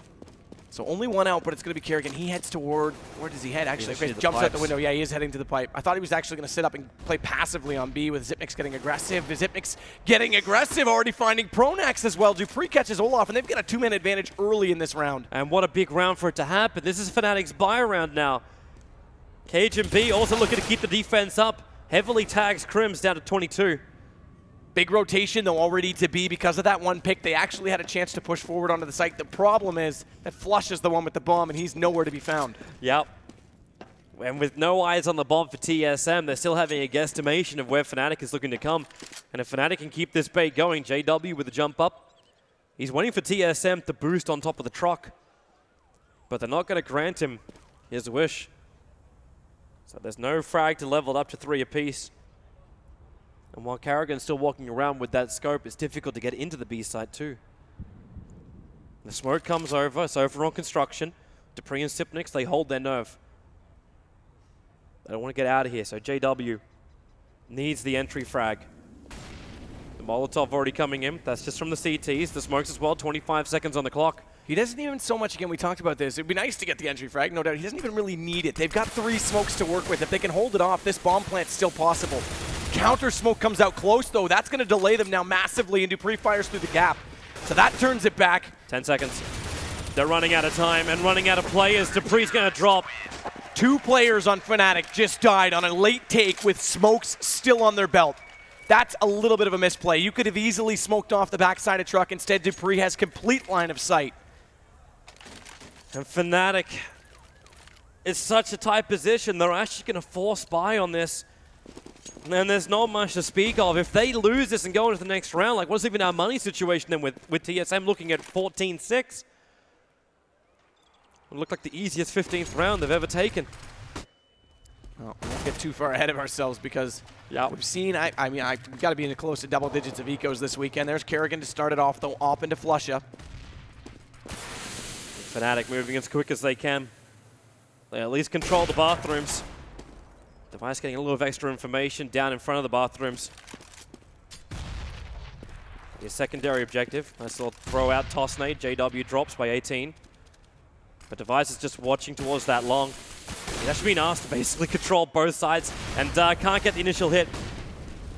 So only 1 out, but it's going to be Kerrigan. He heads toward, where does he head, actually? He jumps out the window. Yeah, he is heading to the pipe. I thought he was actually going to sit up and play passively on B with Zipnix getting aggressive. Zipnix getting aggressive, already finding Pronax as well. Dupree catches Olaf, and they've got a 2-man advantage early in this round. And what a big round for it to happen. This is Fnatic's buy round now. Cajun B also looking to keep the defense up. Heavily tags Crims down to 22. Big rotation, though, already to B. Because of that 1 pick, they actually had a chance to push forward onto the site. The problem is that Flush is the one with the bomb, and he's nowhere to be found. Yep. And with no eyes on the bomb for TSM, they're still having a guesstimation of where Fnatic is looking to come. And if Fnatic can keep this bait going, JW with the jump up, he's waiting for TSM to boost on top of the truck. But they're not going to grant him his wish. So there's no frag to level it up to 3 apiece. And while Kerrigan's still walking around with that scope, it's difficult to get into the B site too. The smoke comes over, it's over on construction. Dupree and Zipnix, they hold their nerve. They don't want to get out of here, so JW needs the entry frag. The Molotov already coming in. That's just from the CTs. The smokes as well, 25 seconds on the clock. He doesn't even so much, again, we talked about this. It'd be nice to get the entry frag, no doubt. He doesn't even really need it. They've got 3 smokes to work with. If they can hold it off, this bomb plant's still possible. Counter smoke comes out close, though. That's going to delay them now massively, and Dupree fires through the gap. So that turns it back. 10 seconds. They're running out of time and running out of players. Dupree's going to drop. 2 players on Fnatic just died on a late take with smokes still on their belt. That's a little bit of a misplay. You could have easily smoked off the backside of truck. Instead, Dupree has complete line of sight. And Fnatic is such a tight position. They're actually going to force buy on this. And there's not much to speak of. If they lose this and go into the next round, like what's even our money situation then with TSM looking at 14-6? It looked like the easiest 15th round they've ever taken. Well, we won't get too far ahead of ourselves because we've seen, we've got to be in the close to double digits of ecos this weekend. There's Kerrigan to start it off, though, up into Flusha. Fnatic moving as quick as they can. They at least control the bathrooms. Device getting a little of extra information down in front of the bathrooms. Your secondary objective. Nice little throw out toss nade. JW drops by 18. But Device is just watching towards that long. He's actually been asked to basically control both sides and can't get the initial hit.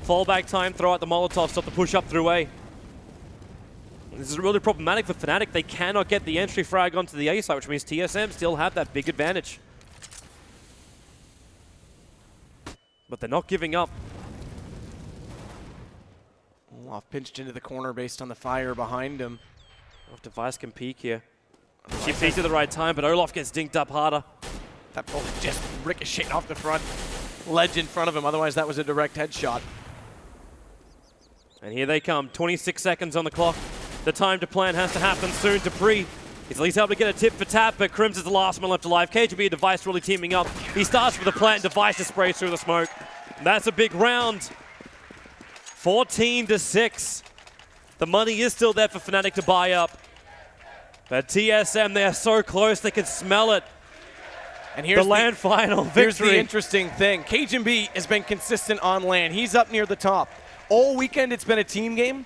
Fallback time, throw out the Molotov, stop the push up through A. This is really problematic for Fnatic. They cannot get the entry frag onto the A side, which means TSM still have that big advantage. But they're not giving up. Olaf pinched into the corner based on the fire behind him. If Device can peek here. She peeked at the right time, but Olaf gets dinked up harder. That bullet just ricocheted off the front ledge in front of him. Otherwise, that was a direct headshot. And here they come. 26 seconds on the clock. The time to plan has to happen soon. Dupree, he's at least able to get a tip for tap, but Crims is the last one left alive. KGB and Device really teaming up. He starts with a plant, Device just sprays through the smoke. And that's a big round. 14-6. The money is still there for Fnatic to buy up. But TSM, they are so close, they can smell it. And here's the land final victory. Here's the interesting thing. KGB has been consistent on land. He's up near the top. All weekend, it's been a team game.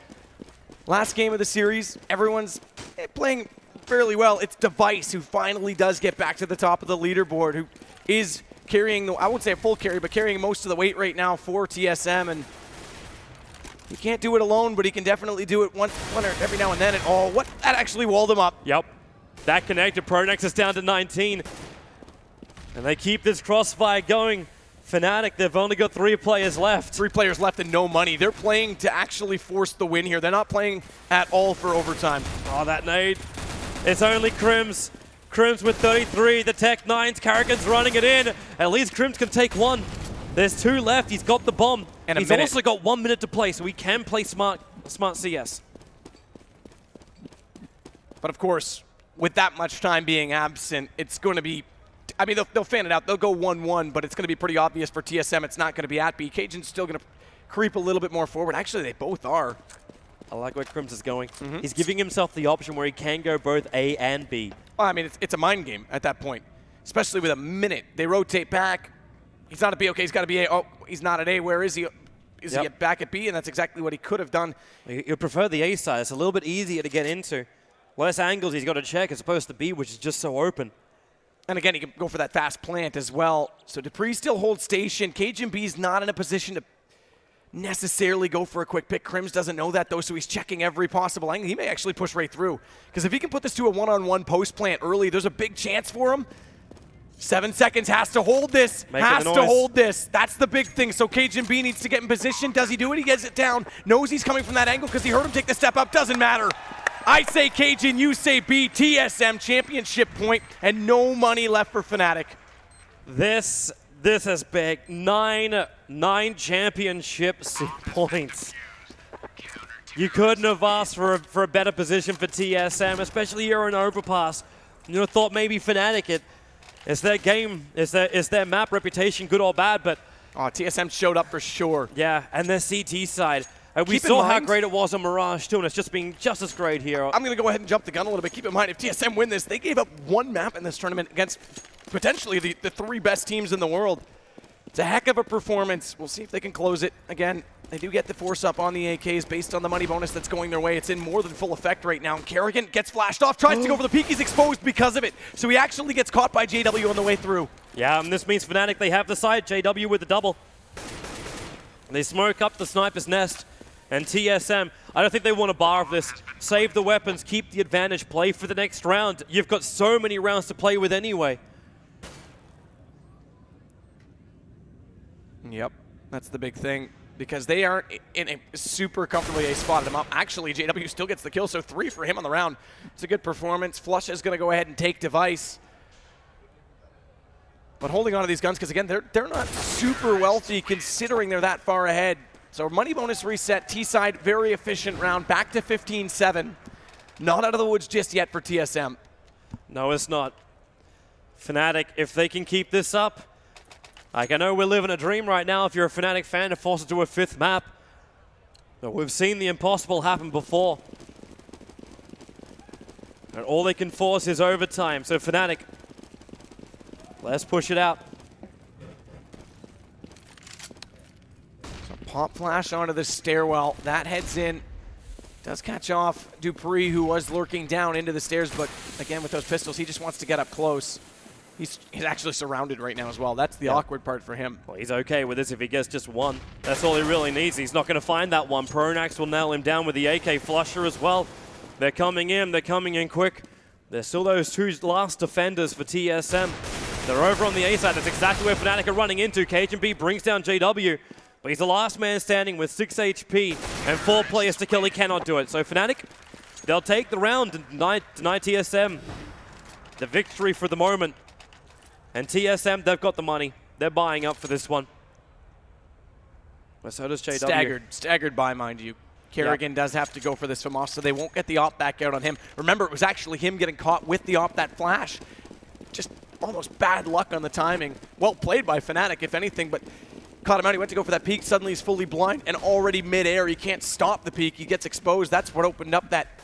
Last game of the series, everyone's playing fairly well. It's Device who finally does get back to the top of the leaderboard, who is carrying, I won't say a full carry, but carrying most of the weight right now for TSM. And he can't do it alone, but he can definitely do it one or every now and then. And that actually walled him up. Yep. That connected. Pronex is down to 19. And they keep this crossfire going. Fnatic, they've only got 3 players left. 3 players left and no money. They're playing to actually force the win here. They're not playing at all for overtime. Oh, that nade. It's only Crims. Crims with 33. The Tech 9s. Carrigan's running it in. At least Crims can take one. There's 2 left. He's got the bomb. And he's also got 1 minute to play, so he can play smart CS. But of course, with that much time being absent, it's going to be, they'll fan it out. They'll go 1-1, but it's going to be pretty obvious for TSM it's not going to be at B. Cajun's still going to creep a little bit more forward. Actually, they both are. I like where Crims is going. He's giving himself the option where he can go both A and B. Well, it's a mind game at that point, especially with a minute. They rotate back. He's not at B. Okay, he's got to be A. Oh, he's not at A. Where is he? Is he back at B? And that's exactly what he could have done. You prefer the A side. It's a little bit easier to get into. Less angles he's got to check as opposed to B, which is just so open. And again, he can go for that fast plant as well. So Dupree still holds station. Cajun B's not in a position to necessarily go for a quick pick. Crims doesn't know that, though, so he's checking every possible angle. He may actually push right through. Because if he can put this to a one-on-one post plant early, there's a big chance for him. 7 seconds, has to hold this, has to hold this. That's the big thing. So Cajun B needs to get in position. Does he do it? He gets it down. Knows he's coming from that angle because he heard him take the step up. Doesn't matter. I say Cajun, you say B. TSM championship point, and no money left for Fnatic. This is big. Nine championship points. You couldn't have asked for a better position for TSM, especially here in Overpass. You would have thought maybe Fnatic, it's their game, it's their map reputation, good or bad, but... Oh, TSM showed up for sure. Yeah, and their CT side. We saw how great it was on Mirage too, and it's just been just as great here. I'm going to go ahead and jump the gun a little bit. Keep in mind, if TSM win this, they gave up 1 map in this tournament against potentially the 3 best teams in the world. It's a heck of a performance. We'll see if they can close it. Again, they do get the force up on the AKs based on the money bonus that's going their way. It's in more than full effect right now. Kerrigan gets flashed off, tries to go for the peak. He's exposed because of it. So he actually gets caught by JW on the way through. Yeah, and this means Fnatic, they have the side. JW with the double. And they smoke up the sniper's nest. And TSM, I don't think they want a bar of this. Save the weapons, keep the advantage, play for the next round. You've got so many rounds to play with anyway. Yep, that's the big thing. Because they aren't in a super comfortably a spotted him up. Actually, JW still gets the kill, so 3 for him on the round. It's a good performance. Flush is going to go ahead and take Device. But holding on to these guns, because again, they're not super wealthy considering they're that far ahead. So money bonus reset, T-side, very efficient round, back to 15-7. Not out of the woods just yet for TSM. No, it's not. Fnatic, if they can keep this up, like, I know we're living a dream right now if you're a Fnatic fan to force it to a 5th map. But we've seen the impossible happen before. And all they can force is overtime. So Fnatic, let's push it out. So pop flash onto the stairwell. That heads in. Does catch off Dupree, who was lurking down into the stairs. But again, with those pistols, he just wants to get up close. He's actually surrounded right now as well. That's the awkward part for him. Well, he's okay with this if he gets just one. That's all he really needs. He's not going to find that one. Pronax will nail him down with the AK flusher as well. They're coming in quick. There's still those 2 last defenders for TSM. They're over on the A side. That's exactly where Fnatic are running into. KGB brings down JW, but he's the last man standing with 6 HP and 4 players to kill. He cannot do it. So Fnatic, they'll take the round and deny TSM the victory for the moment. And TSM, they've got the money. They're buying up for this one. Well, so does JW. Staggered by, mind you. Kerrigan does have to go for this from off, so they won't get the op back out on him. Remember, it was actually him getting caught with the op, that flash. Just almost bad luck on the timing. Well played by Fnatic, if anything, but caught him out. He went to go for that peek. Suddenly he's fully blind and already mid-air. He can't stop the peek. He gets exposed. That's what opened up that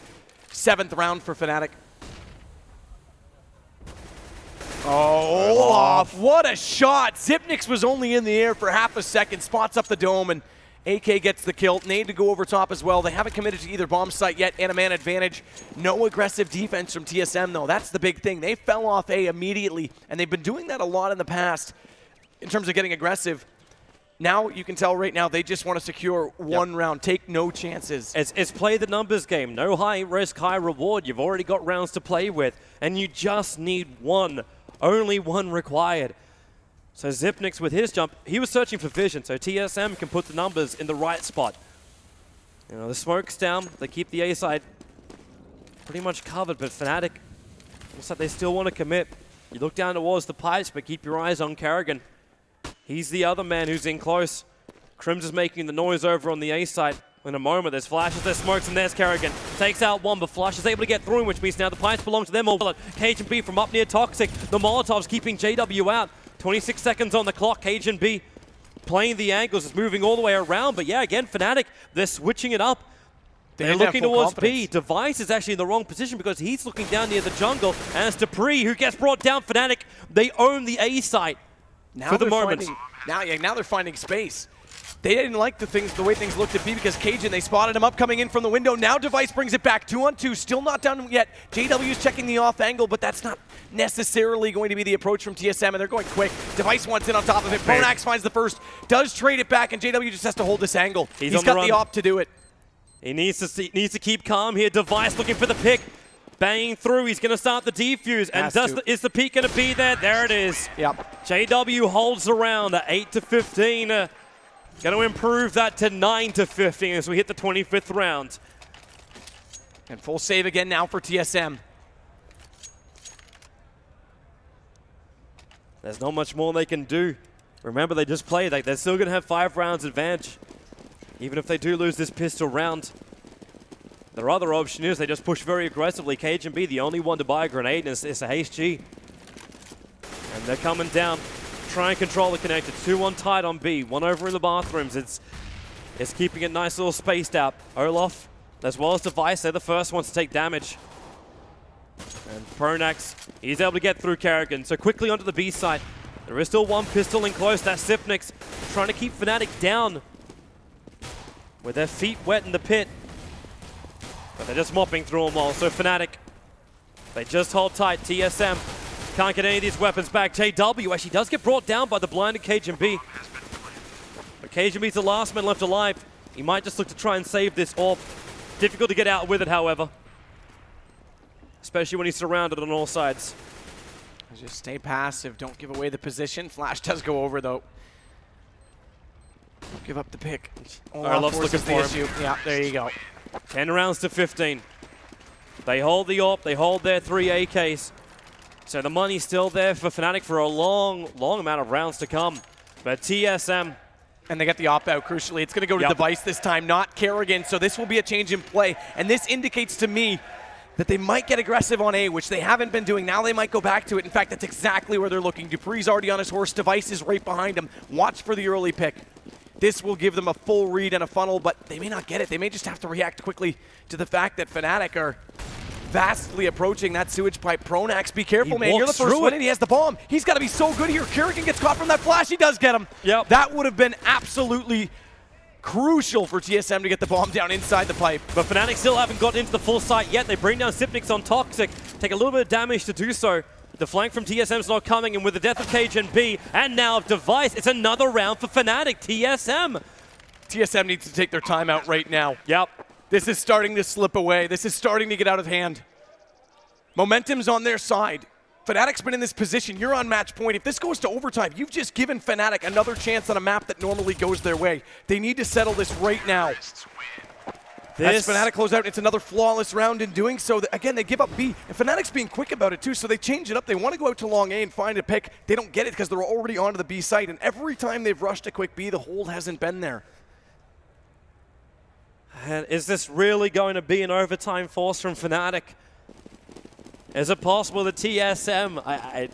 7th round for Fnatic. Oh, Olaf, what a shot. Zipnix was only in the air for half a second, spots up the dome, and AK gets the kill. Nade to go over top as well. They haven't committed to either bomb site yet, and a man advantage. No aggressive defense from TSM, though. That's the big thing. They fell off A immediately, and they've been doing that a lot in the past in terms of getting aggressive. Now you can tell right now they just want to secure one round, take no chances. It's play the numbers game. No high risk, high reward. You've already got rounds to play with, and you just need one. Only one required. So Zipnix with his jump, he was searching for vision, so TSM can put the numbers in the right spot. You know, the smoke's down, they keep the A side pretty much covered, but Fnatic, looks like they still want to commit. You look down towards the pipes, but keep your eyes on Kerrigan. He's the other man who's in close. Crims is making the noise over on the A side. In a moment, there's flashes, there's smokes, and there's Kerrigan. Takes out one, but Flush is able to get through him, which means now the pipes belong to them. Cajun B from up near Toxic. The Molotovs keeping JW out. 26 seconds on the clock. Cajun B playing the angles, is moving all the way around. But yeah, again, Fnatic, they're switching it up. They're looking towards B. Device is actually in the wrong position because he's looking down near the jungle. And it's Dupree who gets brought down. Fnatic, they own the A site for the moment. Now they're finding space. They didn't like the way things looked at B because Cajun, they spotted him up coming in from the window. Now Device brings it back 2-on-2, still not done yet. JW is checking the off angle, but that's not necessarily going to be the approach from TSM, and they're going quick. Device wants in on top of it. Pronax finds the first, does trade it back, and JW just has to hold this angle. He's got the op to do it. He needs to keep calm here. Device looking for the pick. Banging through, he's going to start the defuse, and is the peak going to be there? There it is. Yep. JW holds around at 8-15. Going to improve that to 9-15 as we hit the 25th round. And full save again now for TSM. There's not much more they can do. Remember, they just played. They're still going to have 5 rounds advantage, even if they do lose this pistol round. Their other option is they just push very aggressively. Cajun B, the only one to buy a grenade, and it's a HG. And they're coming down. Try and control the connector. 2-1 tied on B. 1 over in the bathrooms. It's keeping it nice little spaced out. Olaf, as well as Device, they're the first ones to take damage. And Pronax, he's able to get through Kerrigan. So quickly onto the B side. There is still one pistol in close. That's Zipnix trying to keep Fnatic down with their feet wet in the pit. But they're just mopping through them all. So Fnatic, they just hold tight. TSM can't get any of these weapons back. JW actually does get brought down by the blinded Cajun B. But Cajun B's the last man left alive. He might just look to try and save this orb. Difficult to get out with it, however. Especially when he's surrounded on all sides. Just stay passive. Don't give away the position. Flash does go over, though. Don't give up the pick. Orlov's looking for him. Issue. Yeah, there you go. 10 rounds to 15. They hold the AWP. They hold their 3 AKs. So the money's still there for Fnatic for a long, long amount of rounds to come. But TSM... And they get the opt-out, crucially. It's going to go to Device this time, not Kerrigan. So this will be a change in play. And this indicates to me that they might get aggressive on A, which they haven't been doing. Now they might go back to it. In fact, that's exactly where they're looking. Dupree's already on his horse. Device is right behind him. Watch for the early pick. This will give them a full read and a funnel, but they may not get it. They may just have to react quickly to the fact that Fnatic are vastly approaching that sewage pipe. Pronax, be careful, man. You're the first one in. He has the bomb. He's got to be so good here. Kerrigan gets caught from that flash. He does get him. Yep. That would have been absolutely crucial for TSM to get the bomb down inside the pipe. But Fnatic still haven't gotten into the full site yet. They bring down Sipnix on Toxic. Take a little bit of damage to do so. The flank from TSM's not coming, and with the death of Cage and B, and now Device, it's another round for Fnatic. TSM needs to take their time out right now. Yep. This is starting to slip away. This is starting to get out of hand. Momentum's on their side. Fnatic's been in this position. You're on match point. If this goes to overtime, you've just given Fnatic another chance on a map that normally goes their way. They need to settle this right now. As Fnatic close out, it's another flawless round in doing so. Again, they give up B. And Fnatic's being quick about it too, so they change it up. They want to go out to long A and find a pick. They don't get it because they're already onto the B site. And every time they've rushed a quick B, the hold hasn't been there. And is this really going to be an overtime force from Fnatic? Is it possible that TSM...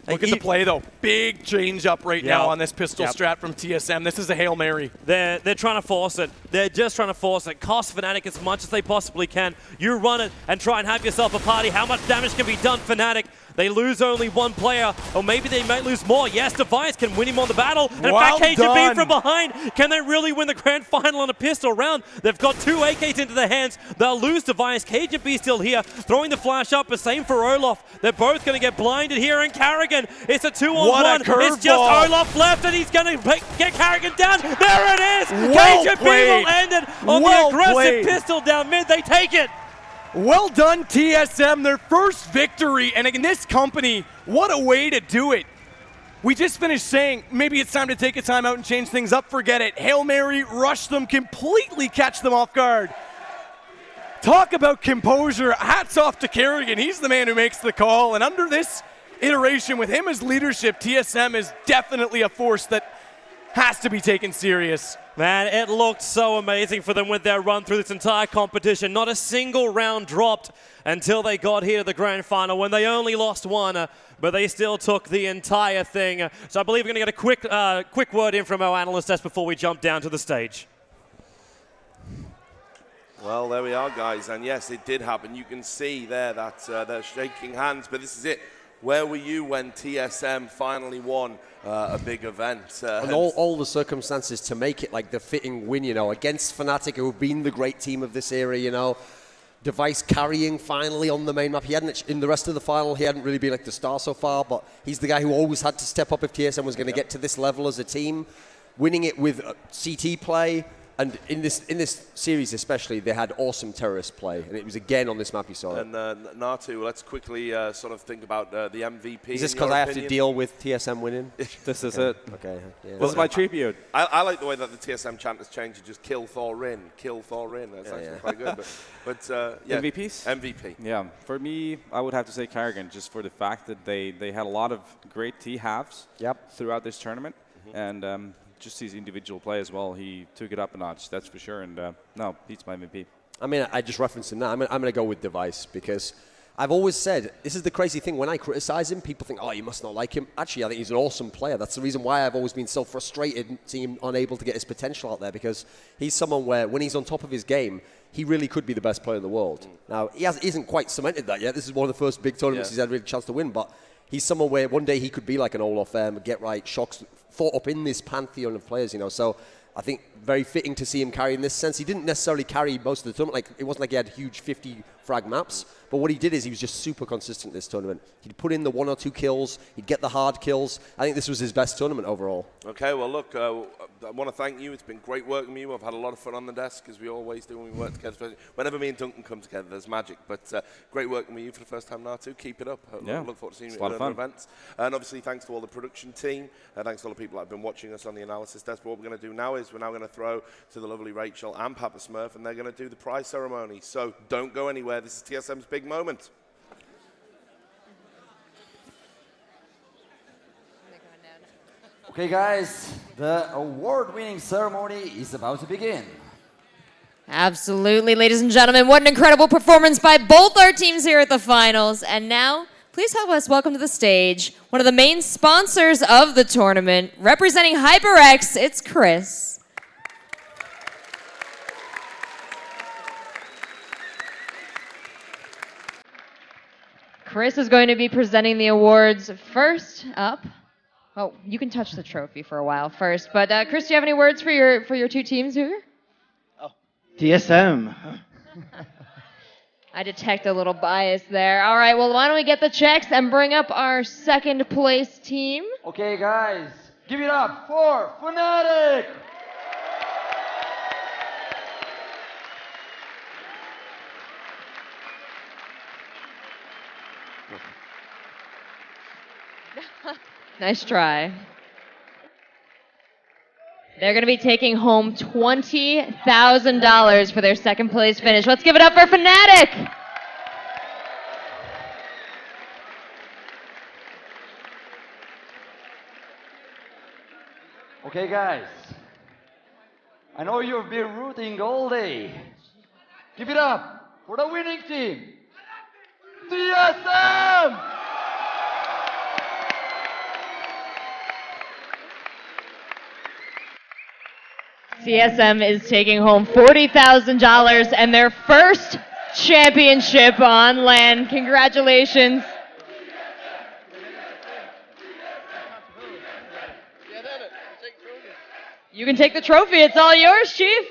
Look at the play, though. Big change up right now on this pistol strat from TSM. This is a Hail Mary. They're trying to force it. They're just trying to force it. Cost Fnatic as much as they possibly can. You run it and try and have yourself a party. How much damage can be done, Fnatic? They lose only one player, or maybe they might lose more. Yes, Device can win him on the battle. And in fact, KGB from behind. Can they really win the grand final on a pistol round? They've got 2 AKs into their hands. They'll lose Device. KGB still here, throwing the flash up. The same for Olaf. They're both going to get blinded here. And Kerrigan, it's a 2-on-1. It's just Olaf left, and he's going to get Kerrigan down. There it is. KGB will end it on the aggressive pistol down mid. They take it. Well done, TSM, their first victory, and in this company, what a way to do it. We just finished saying, maybe it's time to take a time out and change things up, forget it. Hail Mary, rush them, completely catch them off guard. Talk about composure, hats off to Kerrigan, he's the man who makes the call, and under this iteration, with him as leadership, TSM is definitely a force that has to be taken serious. Man, it looked so amazing for them with their run through this entire competition. Not a single round dropped until they got here to the grand final when they only lost one, but they still took the entire thing. So I believe we're going to get a quick word in from our analyst desk before we jump down to the stage. Well, there we are, guys, and yes, it did happen. You can see there that they're shaking hands, but this is it. Where were you when TSM finally won a big event? And all the circumstances to make it like the fitting win, you know, against Fnatic, who have been the great team of this era, you know. Device carrying finally on the main map. He hadn't, in the rest of the final, he hadn't really been like the star so far, but he's the guy who always had to step up if TSM was going to get to this level as a team. Winning it with CT play. And in this series especially, they had awesome terrorist play, and it was again on this map you saw it. And Natu, let's quickly sort of think about the MVP. Is this because I have to deal with TSM winning? This is it. Okay. Yeah. This is my tribute. I like the way that the TSM chant has changed to just kill Thorin, kill Thorin. That's actually quite good. But yeah. MVPs? MVP. Yeah. For me, I would have to say Kerrigan, just for the fact that they had a lot of great T-halves throughout this tournament. And just his individual play as well, he took it up a notch, that's for sure. And no, he's my MVP. I mean, I just referenced him now. I'm going to go with Device because I've always said, this is the crazy thing, when I criticize him, people think, oh, you must not like him. Actually, I think he's an awesome player. That's the reason why I've always been so frustrated seeing him unable to get his potential out there, because he's someone where, when he's on top of his game, he really could be the best player in the world. Now, he isn't quite cemented that yet. This is one of the first big tournaments he's had a real chance to win, but he's someone where one day he could be like an Olaf, get right, Shocks, thought up in this pantheon of players, you know. So I think very fitting to see him carry in this sense. He didn't necessarily carry most of the tournament. Like, it wasn't like he had huge 50, frag maps. But what he did is he was just super consistent this tournament. He'd put in the 1 or 2 kills. He'd get the hard kills. I think this was his best tournament overall. Okay, well, look, I want to thank you. It's been great working with you. I've had a lot of fun on the desk, as we always do when we work together. Especially whenever me and Duncan come together, there's magic. But great working with you for the first time now, too. Keep it up. Yeah. Look forward to seeing you It's a lot at of other fun. events. And obviously, thanks to all the production team. Thanks to all the people that have been watching us on the analysis desk. But what we're going to do now is we're now going to throw to the lovely Rachel and Papa Smurf, and they're going to do the prize ceremony. So don't go anywhere. This is TSM's big moment. Okay, guys, the award-winning ceremony is about to begin. Absolutely, ladies and gentlemen. What an incredible performance by both our teams here at the finals. And now, please help us welcome to the stage one of the main sponsors of the tournament. Representing HyperX, it's Chris. Chris is going to be presenting the awards first up. Oh, you can touch the trophy for a while first. But Chris, do you have any words for your two teams here? TSM. I detect a little bias there. All right, well, why don't we get the checks and bring up our second place team? Okay, guys, give it up for Fnatic! Nice try. They're going to be taking home $20,000 for their second place finish. Let's give it up for Fnatic. Okay, guys, I know you've been rooting all day. Give it up for the winning team, TSM! TSM is taking home $40,000 and their first championship on land. Congratulations. You can take the trophy. It's all yours, Chief.